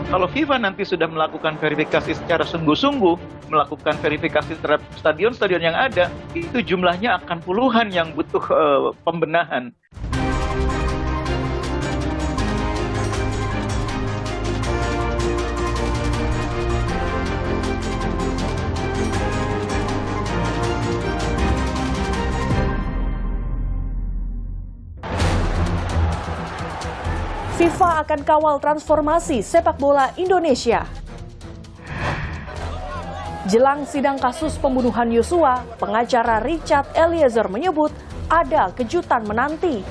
Kalau FIFA nanti sudah melakukan verifikasi secara sungguh-sungguh, melakukan verifikasi terhadap stadion-stadion yang ada, itu jumlahnya akan puluhan yang butuh pembenahan. FIFA akan kawal transformasi sepak bola Indonesia. Jelang sidang kasus pembunuhan Yosua, pengacara Richard Eliezer menyebut ada kejutan menanti.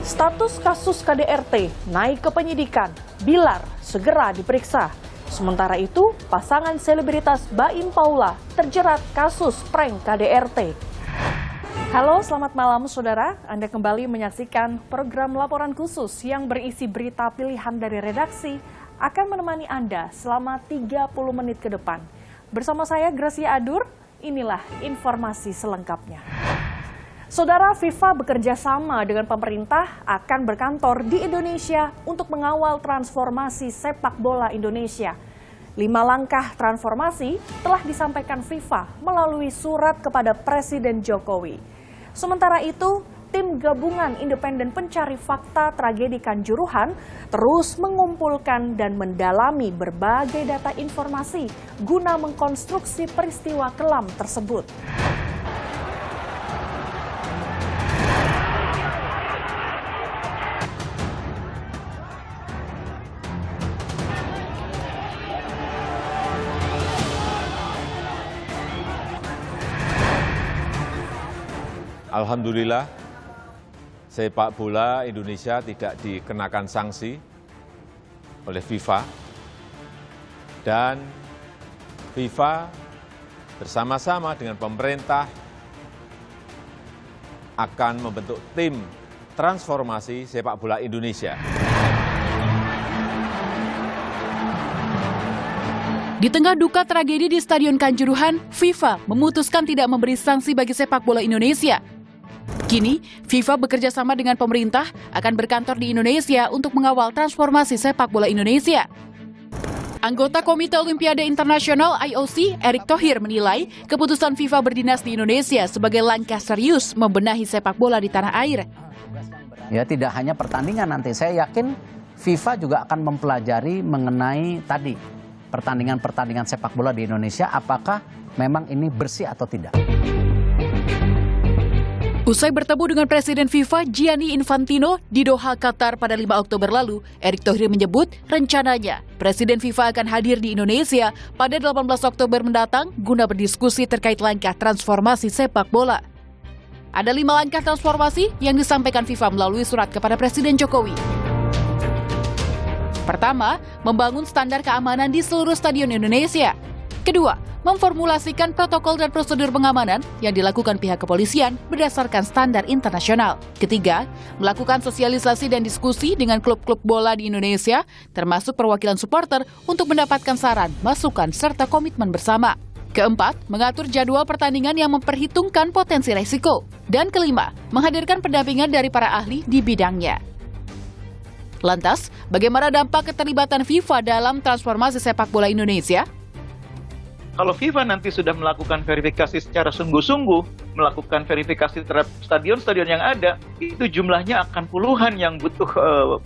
Status kasus KDRT naik ke penyidikan, Bilar segera diperiksa. Sementara itu, pasangan selebritas Baim Paula terjerat kasus prank KDRT. Halo, selamat malam saudara. Anda kembali menyaksikan program laporan khusus yang berisi berita pilihan dari redaksi akan menemani Anda selama 30 menit ke depan. Bersama saya Gracia Adur, inilah informasi selengkapnya. Saudara, FIFA bekerja sama dengan pemerintah akan berkantor di Indonesia untuk mengawal transformasi sepak bola Indonesia. 5 langkah transformasi telah disampaikan FIFA melalui surat kepada Presiden Jokowi. Sementara itu, tim gabungan independen pencari fakta tragedi Kanjuruhan terus mengumpulkan dan mendalami berbagai data informasi guna mengkonstruksi peristiwa kelam tersebut. Alhamdulillah, sepak bola Indonesia tidak dikenakan sanksi oleh FIFA, dan FIFA bersama-sama dengan pemerintah akan membentuk tim transformasi sepak bola Indonesia. Di tengah duka tragedi di Stadion Kanjuruhan, FIFA memutuskan tidak memberi sanksi bagi sepak bola Indonesia. Kini, FIFA bekerja sama dengan pemerintah akan berkantor di Indonesia untuk mengawal transformasi sepak bola Indonesia. Anggota Komite Olimpiade Internasional IOC, Erick Thohir menilai keputusan FIFA berdinas di Indonesia sebagai langkah serius membenahi sepak bola di tanah air. Ya, tidak hanya pertandingan nanti, saya yakin FIFA juga akan mempelajari mengenai tadi pertandingan-pertandingan sepak bola di Indonesia, apakah memang ini bersih atau tidak. Usai bertemu dengan Presiden FIFA Gianni Infantino di Doha, Qatar pada 5 Oktober lalu, Erick Thohir menyebut rencananya Presiden FIFA akan hadir di Indonesia pada 18 Oktober mendatang guna berdiskusi terkait langkah transformasi sepak bola. Ada 5 langkah transformasi yang disampaikan FIFA melalui surat kepada Presiden Jokowi. Pertama, membangun standar keamanan di seluruh stadion Indonesia. Kedua, memformulasikan protokol dan prosedur pengamanan yang dilakukan pihak kepolisian berdasarkan standar internasional. Ketiga, melakukan sosialisasi dan diskusi dengan klub-klub bola di Indonesia, termasuk perwakilan supporter untuk mendapatkan saran, masukan, serta komitmen bersama. Keempat, mengatur jadwal pertandingan yang memperhitungkan potensi resiko. Dan kelima, menghadirkan pendampingan dari para ahli di bidangnya. Lantas, bagaimana dampak keterlibatan FIFA dalam transformasi sepak bola Indonesia? Kalau FIFA nanti sudah melakukan verifikasi secara sungguh-sungguh, melakukan verifikasi terhadap stadion-stadion yang ada, itu jumlahnya akan puluhan yang butuh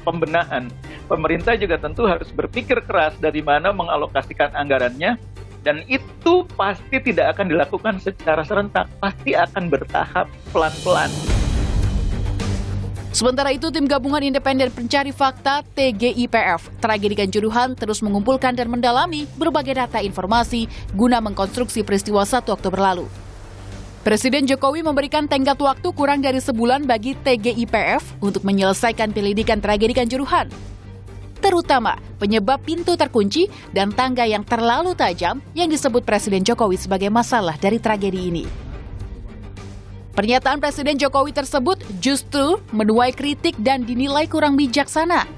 pembenahan. Pemerintah juga tentu harus berpikir keras dari mana mengalokasikan anggarannya, dan itu pasti tidak akan dilakukan secara serentak, pasti akan bertahap pelan-pelan. Sementara itu, tim gabungan independen pencari fakta TGIPF tragedi Kanjuruhan terus mengumpulkan dan mendalami berbagai data informasi guna mengkonstruksi peristiwa 1 Oktober lalu. Presiden Jokowi memberikan tenggat waktu kurang dari sebulan bagi TGIPF untuk menyelesaikan penyelidikan tragedi Kanjuruhan, terutama penyebab pintu terkunci dan tangga yang terlalu tajam yang disebut Presiden Jokowi sebagai masalah dari tragedi ini. Pernyataan Presiden Jokowi tersebut justru menuai kritik dan dinilai kurang bijaksana.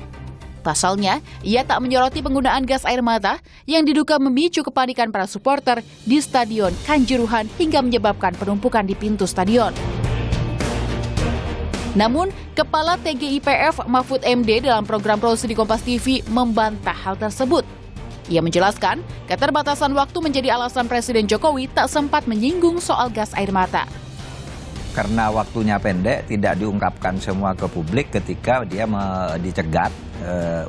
Pasalnya, ia tak menyoroti penggunaan gas air mata yang diduga memicu kepanikan para supporter di Stadion Kanjuruhan hingga menyebabkan penumpukan di pintu stadion. Namun, Kepala TGIPF Mahfud MD dalam program Prosi di Kompas TV membantah hal tersebut. Ia menjelaskan, keterbatasan waktu menjadi alasan Presiden Jokowi tak sempat menyinggung soal gas air mata. Karena waktunya pendek, tidak diungkapkan semua ke publik ketika dia dicegat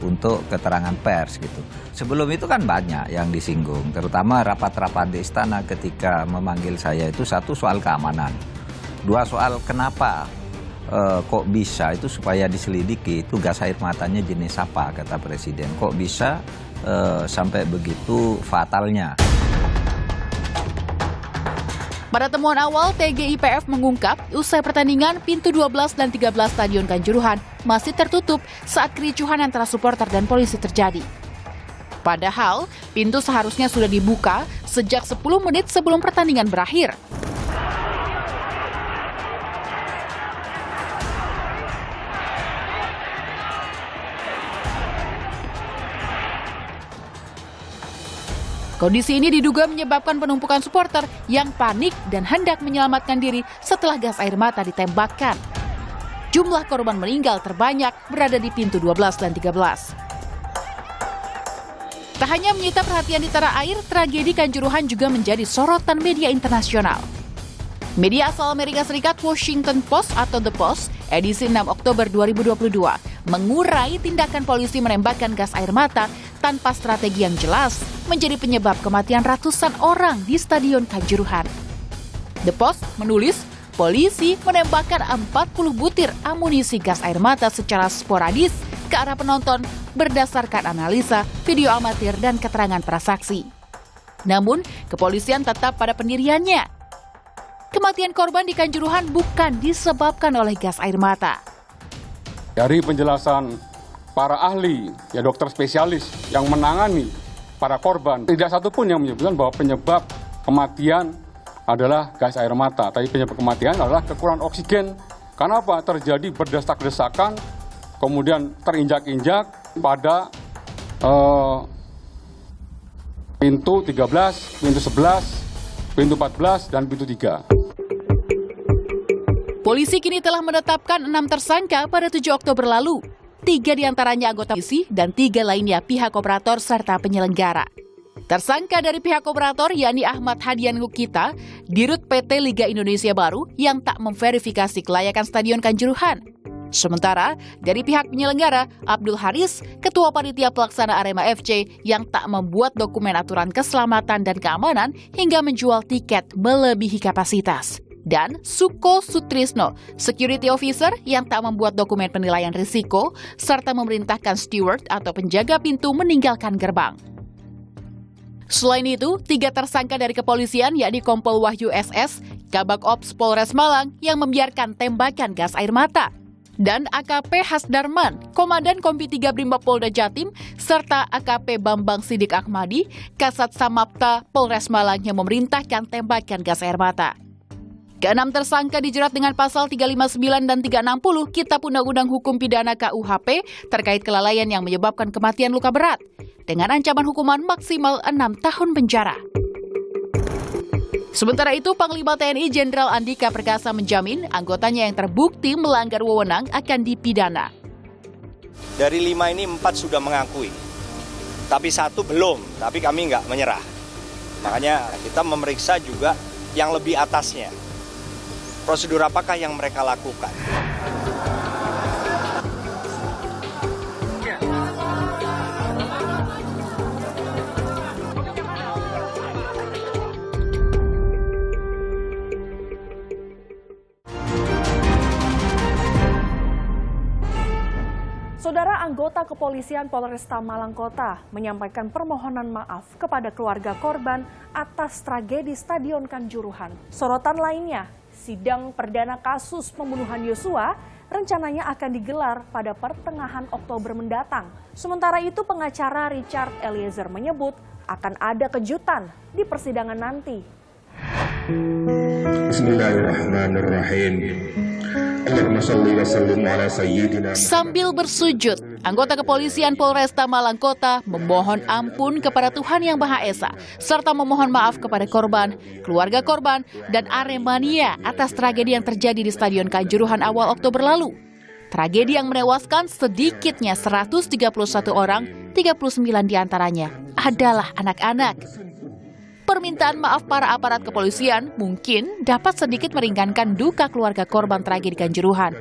untuk keterangan pers gitu. Sebelum itu kan banyak yang disinggung, terutama rapat-rapat di istana ketika memanggil saya itu, satu soal keamanan, dua soal kenapa kok bisa itu supaya diselidiki itu gas air matanya jenis apa, kata Presiden. Kok bisa sampai begitu fatalnya. Pada temuan awal, TGIPF mengungkap usai pertandingan pintu 12 dan 13 Stadion Kanjuruhan masih tertutup saat kericuhan antara supporter dan polisi terjadi. Padahal, pintu seharusnya sudah dibuka sejak 10 menit sebelum pertandingan berakhir. Kondisi ini diduga menyebabkan penumpukan supporter yang panik dan hendak menyelamatkan diri setelah gas air mata ditembakkan. Jumlah korban meninggal terbanyak berada di pintu 12 dan 13. Tak hanya menyita perhatian di tanah air, tragedi Kanjuruhan juga menjadi sorotan media internasional. Media asal Amerika Serikat Washington Post atau The Post, edisi 6 Oktober 2022, mengurai tindakan polisi menembakkan gas air mata tanpa strategi yang jelas menjadi penyebab kematian ratusan orang di Stadion Kanjuruhan. The Post menulis, polisi menembakkan 40 butir amunisi gas air mata secara sporadis ke arah penonton berdasarkan analisa video amatir dan keterangan para saksi. Namun, kepolisian tetap pada pendiriannya. Kematian korban di Kanjuruhan bukan disebabkan oleh gas air mata. Dari penjelasan para ahli, ya dokter spesialis yang menangani para korban, tidak satu pun yang menyebutkan bahwa penyebab kematian adalah gas air mata. Tapi penyebab kematian adalah kekurangan oksigen. Karena apa? Terjadi berdesak-desakan, kemudian terinjak-injak pada pintu 13, pintu 11, pintu 14, dan pintu 3. Polisi kini telah menetapkan 6 tersangka pada 7 Oktober lalu. 3 diantaranya anggota polisi dan 3 lainnya pihak operator serta penyelenggara. Tersangka dari pihak operator yakni Ahmad Hadian Lukita, Dirut PT Liga Indonesia Baru yang tak memverifikasi kelayakan Stadion Kanjuruhan. Sementara dari pihak penyelenggara, Abdul Haris, Ketua Panitia Pelaksana Arema FC yang tak membuat dokumen aturan keselamatan dan keamanan hingga menjual tiket melebihi kapasitas. Dan Suko Sutrisno, Security Officer yang tak membuat dokumen penilaian risiko, serta memerintahkan steward atau penjaga pintu meninggalkan gerbang. Selain itu, 3 tersangka dari kepolisian yakni Kompol Wahyu SS, Kabak Ops Polres Malang yang membiarkan tembakan gas air mata, dan AKP Hasdarman, Komandan Kompi 3 Brimopolda Jatim, serta AKP Bambang Sidik Ahmadi, Kasat Samapta Polres Malang yang memerintahkan tembakan gas air mata. Ke-6 tersangka dijerat dengan pasal 359 dan 360 Kitab Undang-Undang Hukum Pidana KUHP terkait kelalaian yang menyebabkan kematian luka berat dengan ancaman hukuman maksimal 6 tahun penjara. Sementara itu, Panglima TNI Jenderal Andika Perkasa menjamin anggotanya yang terbukti melanggar wewenang akan dipidana. Dari 5 ini 4 sudah mengakui, tapi 1 belum, tapi kami nggak menyerah. Makanya kita memeriksa juga yang lebih atasnya. Prosedur apakah yang mereka lakukan? Saudara, anggota kepolisian Polresta Malang Kota menyampaikan permohonan maaf kepada keluarga korban atas tragedi Stadion Kanjuruhan. Sorotan lainnya, sidang perdana kasus pembunuhan Yosua rencananya akan digelar pada pertengahan Oktober mendatang. Sementara itu, pengacara Richard Eliezer menyebut akan ada kejutan di persidangan nanti. Bismillahirrahmanirrahim. Sambil bersujud, anggota kepolisian Polresta Malang Kota memohon ampun kepada Tuhan Yang Maha Esa, serta memohon maaf kepada korban, keluarga korban, dan Aremania atas tragedi yang terjadi di Stadion Kanjuruhan awal Oktober lalu. Tragedi yang menewaskan sedikitnya 131 orang, 39 diantaranya adalah anak-anak. Permintaan maaf para aparat kepolisian mungkin dapat sedikit meringankan duka keluarga korban tragedi Kanjuruhan.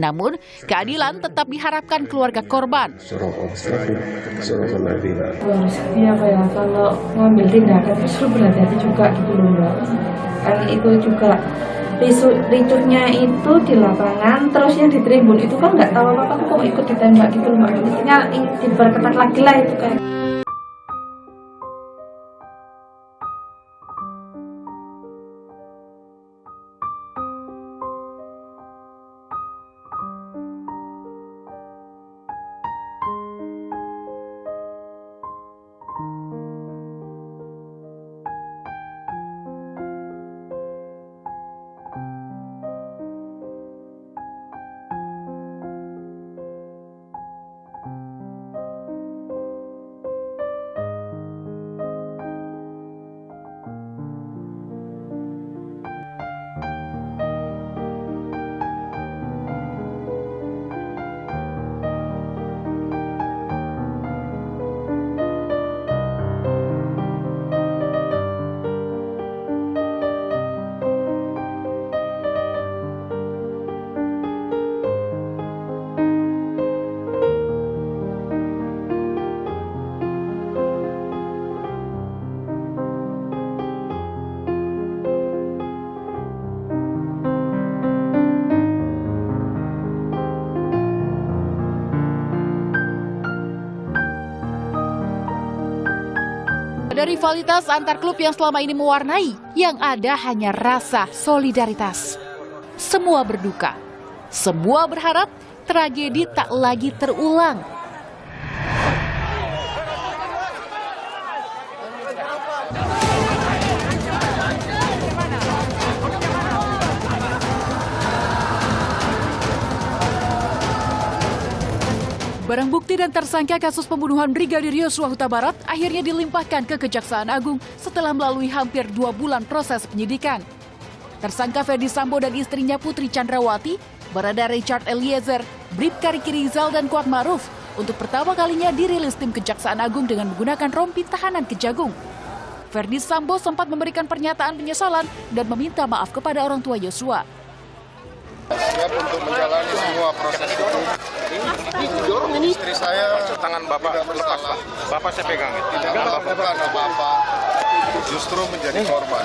Namun, keadilan tetap diharapkan keluarga korban. Iya Pak ya, kalau ngambil tindakan itu berhati-hati juga gitu loh Mbak. Kan itu juga ricuhnya itu di lapangan, terus yang di tribun itu kan nggak tahu apa-apa kok ikut ditembak gitu loh Mbak. Intinya diperketat lagi lah itu kan. Ada rivalitas antar klub yang selama ini mewarnai, yang ada hanya rasa solidaritas. Semua berduka, semua berharap tragedi tak lagi terulang. Barang bukti dan tersangka kasus pembunuhan Brigadir Yosua Huta Barat akhirnya dilimpahkan ke Kejaksaan Agung setelah melalui hampir 2 bulan proses penyidikan. Tersangka Ferdi Sambo dan istrinya Putri Chandrawati, Barada Richard Eliezer, Bribka Riki Rizal dan Kuat Maruf untuk pertama kalinya dirilis tim Kejaksaan Agung dengan menggunakan rompi tahanan Kejagung. Ferdi Sambo sempat memberikan pernyataan penyesalan dan meminta maaf kepada orang tua Yosua. Siap untuk menjalani semua proses hukum. Istri saya tangan Bapak bersalah. Bapak saya pegang. Tidak melakukan apa-apa, justru menjadi korban.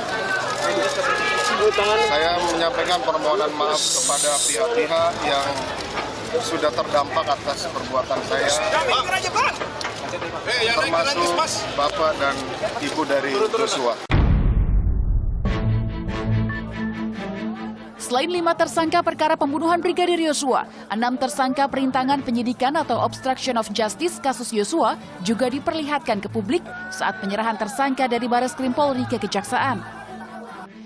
Saya menyampaikan permohonan maaf kepada pihak-pihak yang sudah terdampak atas perbuatan saya, termasuk Bapak dan Ibu dari Yosua. Selain 5 tersangka perkara pembunuhan Brigadir Yosua, 6 tersangka perintangan penyidikan atau obstruction of justice kasus Yosua juga diperlihatkan ke publik saat penyerahan tersangka dari Bareskrim Polri ke Kejaksaan.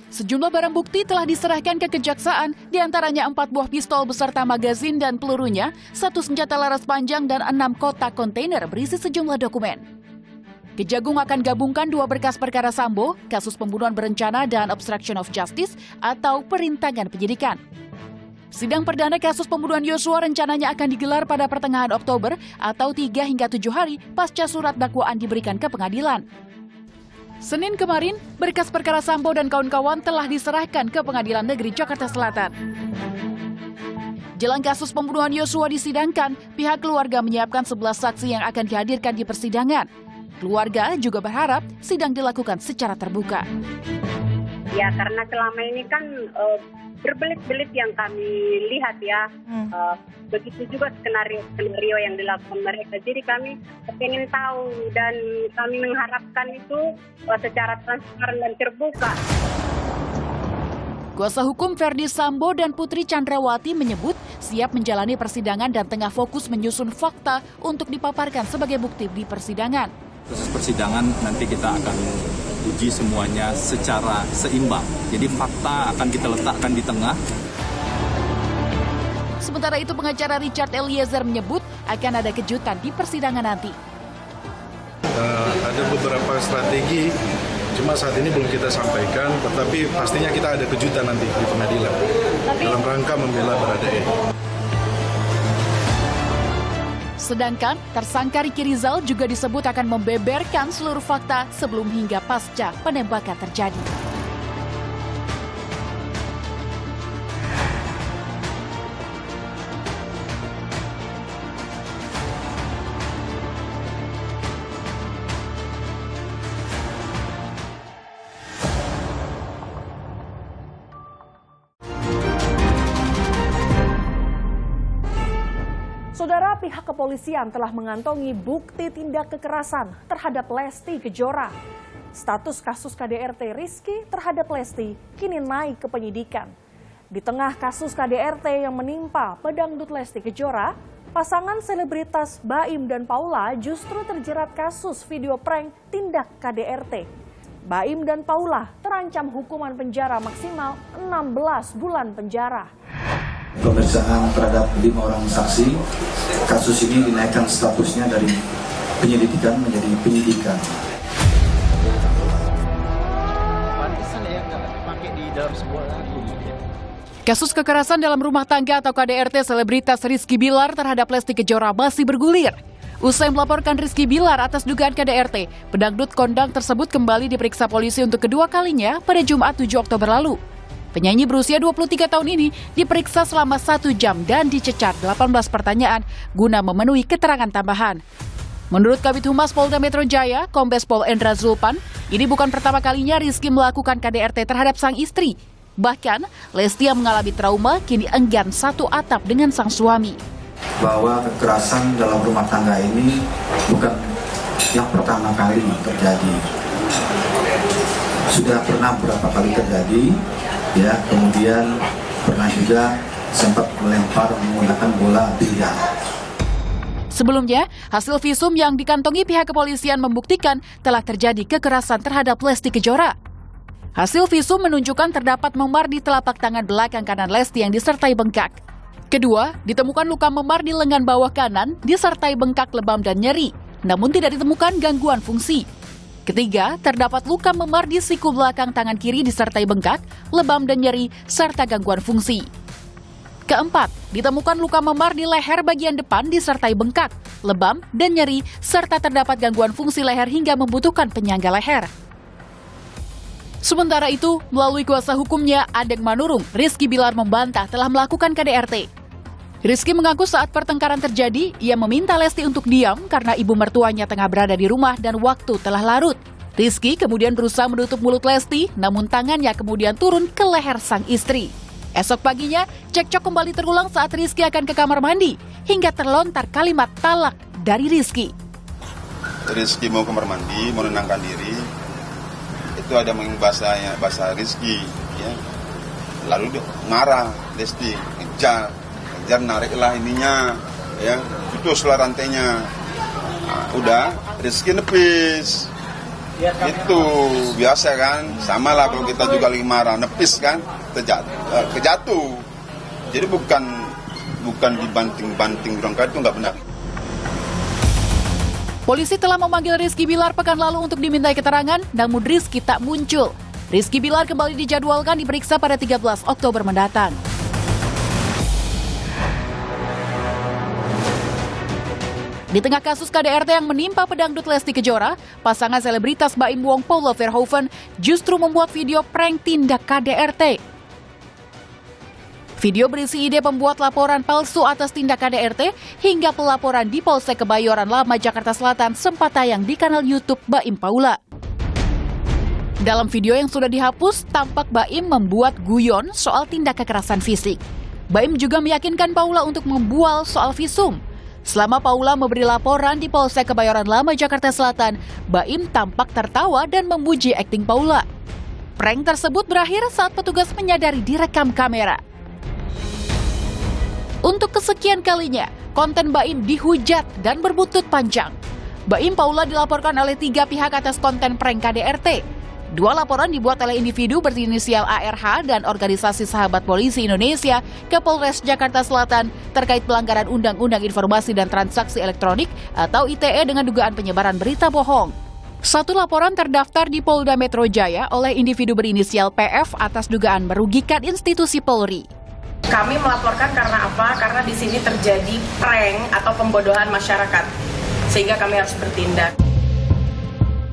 Sejumlah barang bukti telah diserahkan ke Kejaksaan, diantaranya 4 buah pistol beserta magazin dan pelurunya, 1 senjata laras panjang dan 6 kotak kontainer berisi sejumlah dokumen. Kejagung akan gabungkan 2 berkas perkara Sambo, kasus pembunuhan berencana dan obstruction of justice atau perintangan penyidikan. Sidang perdana kasus pembunuhan Yosua rencananya akan digelar pada pertengahan Oktober atau 3 hingga 7 hari pasca surat dakwaan diberikan ke pengadilan. Senin kemarin, berkas perkara Sambo dan kawan-kawan telah diserahkan ke Pengadilan Negeri Jakarta Selatan. Jelang kasus pembunuhan Yosua disidangkan, pihak keluarga menyiapkan 11 saksi yang akan dihadirkan di persidangan. Keluarga juga berharap sidang dilakukan secara terbuka. Ya, karena selama ini kan berbelit-belit yang kami lihat ya. Begitu juga skenario yang dilakukan mereka. Jadi kami ingin tahu dan kami mengharapkan itu secara transparan dan terbuka. Kuasa hukum Ferdi Sambo dan Putri Chandrawati menyebut siap menjalani persidangan dan tengah fokus menyusun fakta untuk dipaparkan sebagai bukti di persidangan. Proses persidangan nanti kita akan uji semuanya secara seimbang. Jadi fakta akan kita letakkan di tengah. Sementara itu pengacara Richard Eliezer menyebut akan ada kejutan di persidangan nanti. Ada beberapa strategi, cuma saat ini belum kita sampaikan, tetapi pastinya kita ada kejutan nanti di pengadilan dalam rangka membela Baradae. Sedangkan tersangka Ricky Rizal juga disebut akan membeberkan seluruh fakta sebelum hingga pasca penembakan terjadi. Saudara, pihak kepolisian telah mengantongi bukti tindak kekerasan terhadap Lesti Kejora. Status kasus KDRT Rizky terhadap Lesti kini naik ke penyidikan. Di tengah kasus KDRT yang menimpa pedangdut Lesti Kejora, pasangan selebritas Baim dan Paula justru terjerat kasus video prank tindak KDRT. Baim dan Paula terancam hukuman penjara maksimal 16 bulan penjara. Pemeriksaan terhadap 5 orang saksi, kasus ini dinaikkan statusnya dari penyelidikan menjadi penyidikan. Kasus kekerasan dalam rumah tangga atau KDRT selebritas Rizky Bilar terhadap Lesti Kejora masih bergulir. Usai melaporkan Rizky Bilar atas dugaan KDRT, pedangdut kondang tersebut kembali diperiksa polisi untuk kedua kalinya pada Jumat 7 Oktober lalu. Penyanyi berusia 23 tahun ini diperiksa selama 1 jam dan dicecar 18 pertanyaan guna memenuhi keterangan tambahan. Menurut Kabid Humas Polda Metro Jaya, Kombes Pol Endra Zulpan, ini bukan pertama kalinya Rizky melakukan KDRT terhadap sang istri. Bahkan, Lesti yang mengalami trauma kini enggan satu atap dengan sang suami. Bahwa kekerasan dalam rumah tangga ini bukan yang pertama kali terjadi. Sudah pernah beberapa kali terjadi. Ya, kemudian pernah juga sempat melempar menggunakan bola biliar. Sebelumnya, hasil visum yang dikantongi pihak kepolisian membuktikan telah terjadi kekerasan terhadap Lesti Kejora. Hasil visum menunjukkan terdapat memar di telapak tangan belakang kanan Lesti yang disertai bengkak. Kedua, ditemukan luka memar di lengan bawah kanan disertai bengkak, lebam, dan nyeri, namun tidak ditemukan gangguan fungsi. Ketiga, terdapat luka memar di siku belakang tangan kiri disertai bengkak, lebam dan nyeri, serta gangguan fungsi. Keempat, ditemukan luka memar di leher bagian depan disertai bengkak, lebam dan nyeri, serta terdapat gangguan fungsi leher hingga membutuhkan penyangga leher. Sementara itu, melalui kuasa hukumnya Adeng Manurung, Rizky Bilar membantah telah melakukan KDRT. Rizky mengaku saat pertengkaran terjadi, ia meminta Lesti untuk diam karena ibu mertuanya tengah berada di rumah dan waktu telah larut. Rizky kemudian berusaha menutup mulut Lesti, namun tangannya kemudian turun ke leher sang istri. Esok paginya, cekcok kembali terulang saat Rizky akan ke kamar mandi, hingga terlontar kalimat talak dari Rizky. Rizky mau kamar mandi, mau menenangkan diri, itu ada bahasa Rizky, ya. Lalu dia marah, Lesti ngejar, nariklah ininya, ya, putuslah rantainya. Nah, udah, Rizky nepis. Itu biasa kan, sama lah kalau kita juga lagi marah, nepis kan, kejatuh. Jadi bukan dibanting-banting berangkat, itu nggak benar. Polisi telah memanggil Rizky Bilar pekan lalu untuk dimintai keterangan, namun Rizky tak muncul. Rizky Bilar kembali dijadwalkan diperiksa pada 13 Oktober mendatang. Di tengah kasus KDRT yang menimpa pedangdut Lesti Kejora, pasangan selebritas Baim Wong Paula Verhoeven justru membuat video prank tindak KDRT. Video berisi ide pembuat laporan palsu atas tindak KDRT hingga pelaporan di Polsek Kebayoran Lama, Jakarta Selatan sempat tayang di kanal YouTube Baim Paula. Dalam video yang sudah dihapus, tampak Baim membuat guyon soal tindak kekerasan fisik. Baim juga meyakinkan Paula untuk membual soal visum. Selama Paula memberi laporan di Polsek Kebayoran Lama, Jakarta Selatan, Baim tampak tertawa dan memuji akting Paula. Prank tersebut berakhir saat petugas menyadari direkam kamera. Untuk kesekian kalinya, konten Baim dihujat dan berbuntut panjang. Baim Paula dilaporkan oleh 3 pihak atas konten prank KDRT. 2 laporan dibuat oleh individu berinisial ARH dan Organisasi Sahabat Polisi Indonesia ke Polres Jakarta Selatan terkait pelanggaran Undang-Undang Informasi dan Transaksi Elektronik atau ITE dengan dugaan penyebaran berita bohong. 1 laporan terdaftar di Polda Metro Jaya oleh individu berinisial PF atas dugaan merugikan institusi Polri. Kami melaporkan karena apa? Karena di sini terjadi prank atau pembodohan masyarakat, sehingga kami harus bertindak.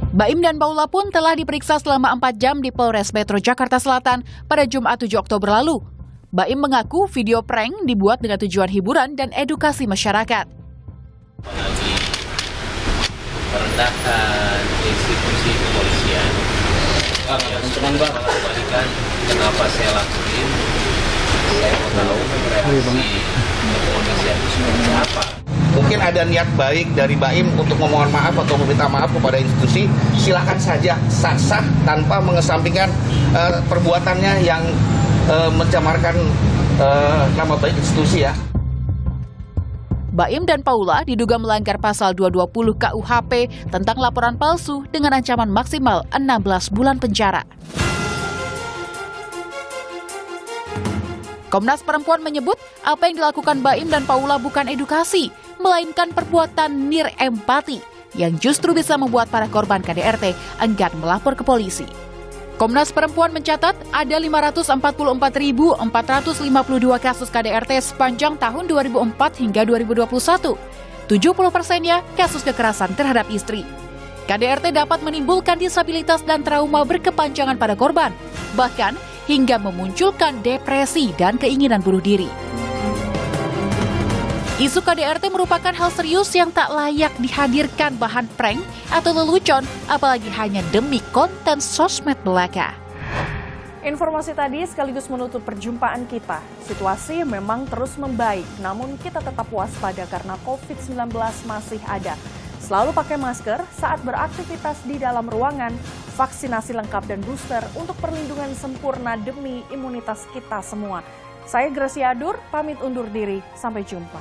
Baim dan Paula pun telah diperiksa selama 4 jam di Polres Metro Jakarta Selatan pada Jumat 7 Oktober lalu. Baim mengaku video prank dibuat dengan tujuan hiburan dan edukasi masyarakat. Merendahkan institusi kepolisian. Kembalikan kenapa saya lakuin. Saya mau tahu reaksi kepolisian itu seperti apa. Mungkin ada niat baik dari Baim untuk memohon maaf atau meminta maaf kepada institusi, silakan saja, sah-sah tanpa mengesampingkan perbuatannya yang mencemarkan nama baik institusi ya. Baim dan Paula diduga melanggar pasal 220 KUHP tentang laporan palsu dengan ancaman maksimal 16 bulan penjara. Komnas Perempuan menyebut apa yang dilakukan Baim dan Paula bukan edukasi, melainkan perbuatan nirempati yang justru bisa membuat para korban KDRT enggan melapor ke polisi. Komnas Perempuan mencatat ada 544.452 kasus KDRT sepanjang tahun 2004 hingga 2021. 70%-nya kasus kekerasan terhadap istri. KDRT dapat menimbulkan disabilitas dan trauma berkepanjangan pada korban, bahkan hingga memunculkan depresi dan keinginan bunuh diri. Isu KDRT merupakan hal serius yang tak layak dihadirkan bahan prank atau lelucon, apalagi hanya demi konten sosmed belaka. Informasi tadi sekaligus menutup perjumpaan kita. Situasi memang terus membaik, namun kita tetap waspada karena COVID-19 masih ada. Selalu pakai masker saat beraktivitas di dalam ruangan, vaksinasi lengkap dan booster untuk perlindungan sempurna demi imunitas kita semua. Saya Gracia Adur, pamit undur diri. Sampai jumpa.